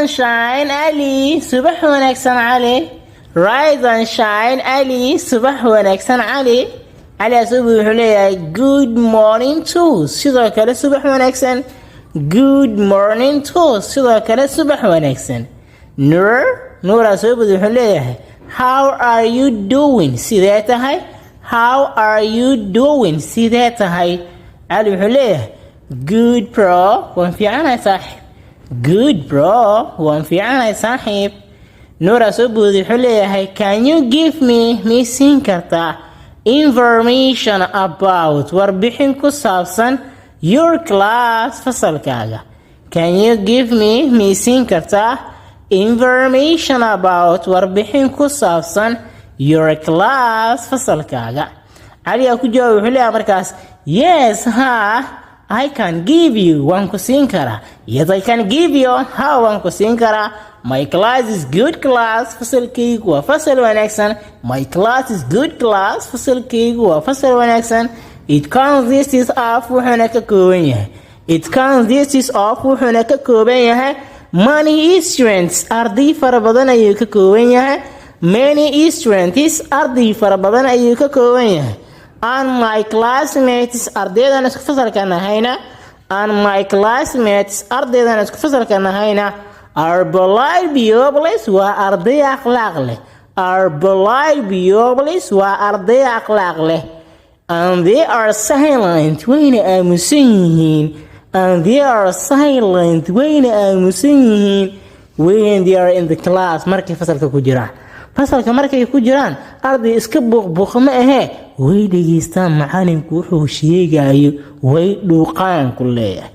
and shine Ali subax wanaagsan Ali rise and shine Ali subax wanaagsan Ali Ali asugu wuxuu leeyahay good morning to sidoo kale subax wanaagsan good morning to sidoo kale subax wanaagsan Noor asugu wuxuu leeyahay how are you doing sidee tahay how are you doing sidee tahay Ali wuxuu leeyahay good bro waan fiicanahay saaxiib good bro waan fiicanahay saaxiib Noor asugu wuxuu leeyahay can you give me siin kartaa information about warbixin ku saabsan your class fasalkaaga can you give me siin kartaa information about warbixin ku saabsan your class fasalkaaga Ali ku jawaab wuxuu leeyahay markaas yes ha I can give you waan ku siin karaa yes I can give you ha waan ku siin karaa my class is good class fasalkaygu waa fasal wanaagsan my class is good class fasalkaygu waa fasal wanaagsan it consists of wuxuuna ka kooban yahay it consists of wuxuuna ka kooban yahay many students arday fara badan ayuu ka kooban yahay many students arday fara badan ayuu ka kooban yahay and my classmates ardaydan isku fasalka nahayna and my classmates ardaydan isku fasalka nahayna are polite pupils waa arday akhlaaq leh are polite pupils waa arday akhlaaq leh and they are silent wayna aamusan yihiin and they are silent wayna aamusan yihiin when they are in the class markay fasalka ku jiraan fasalka markay ku jiraan arday iska buuq ma ahee way dhageystaan macalinku wuxuu sheegayo way dhuuqaan ku leeyahay